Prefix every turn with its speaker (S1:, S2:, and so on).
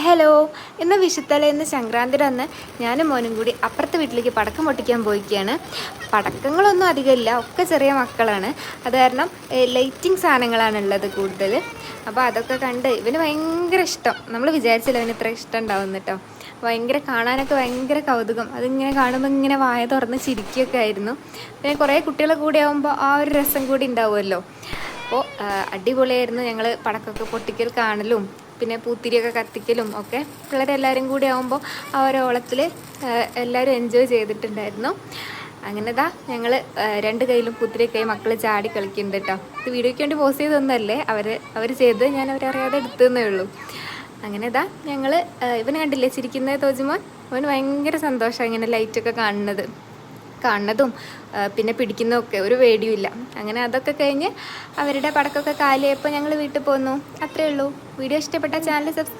S1: Hello, ഇന്ന് വിഷുത്തല ഇന്ന് സംക്രാന്തിയുടെ അന്ന് ഞാനും മോനും കൂടി അപ്പുറത്തെ വീട്ടിലേക്ക് പടക്കം പൊട്ടിക്കാൻ പോയിക്കുകയാണ്. പടക്കങ്ങളൊന്നും അധികമില്ല, ഒക്കെ ചെറിയ മക്കളാണ്. അത് കാരണം ലൈറ്റിംഗ് സാധനങ്ങളാണ് ഉള്ളത് കൂടുതൽ. അപ്പോൾ അതൊക്കെ കണ്ട് ഇവന് ഭയങ്കര ഇഷ്ടം. നമ്മൾ വിചാരിച്ചില്ല ഇവന് ഇത്ര ഇഷ്ടം ഉണ്ടാവും കേട്ടോ. ഭയങ്കര കാണാനൊക്കെ ഭയങ്കര കൗതുകം. അതിങ്ങനെ കാണുമ്പോൾ ഇങ്ങനെ വായ തുറന്ന് ചിരിക്കുകയൊക്കെ ആയിരുന്നു. പിന്നെ കുറേ കുട്ടികളെ കൂടി ആകുമ്പോൾ ആ ഒരു രസം കൂടി ഉണ്ടാവുമല്ലോ. അപ്പോൾ അടിപൊളിയായിരുന്നു. ഞങ്ങൾ പടക്കമൊക്കെ പൊട്ടിക്കൽ കാണലും പിന്നെ പൂത്തിരിയൊക്കെ കത്തിക്കലും ഒക്കെ പിള്ളേരെല്ലാവരും കൂടി ആകുമ്പോൾ ആ ഒരു ഓളത്തിൽ എല്ലാവരും എൻജോയ് ചെയ്തിട്ടുണ്ടായിരുന്നു. അങ്ങനെതാ ഞങ്ങൾ രണ്ട് കയ്യിലും പൂത്തിരിയൊക്കെ മക്കൾ ചാടി കളിക്കുന്നുണ്ട് കേട്ടോ. ഇത് വീഡിയോയ്ക്ക് വേണ്ടി പോസ്റ്റ് ചെയ്തൊന്നല്ലേ, അവർ ചെയ്ത് ഞാൻ അവരറിയാതെ എടുത്തതന്നേ ഉള്ളൂ. അങ്ങനെതാ ഞങ്ങൾ ഇവന് കണ്ടില്ലേ ചിരിക്കുന്നത് തോജുമോൻ. അവന് ഭയങ്കര സന്തോഷമാണ് ഇങ്ങനെ ലൈറ്റൊക്കെ കാണുന്നതും പിന്നെ പിടിക്കുന്നതൊക്കെ ഒരു പേടിയുമില്ല. അങ്ങനെ അതൊക്കെ കഴിഞ്ഞ് അവരുടെ പടക്കമൊക്കെ കാലിയായപ്പോൾ ഞങ്ങൾ വീട്ടിൽ പോന്നു. അത്രയേ ഉള്ളൂ. വീഡിയോ ഇഷ്ടപ്പെട്ട ചാനൽ സബ്സ്ക്രൈബ്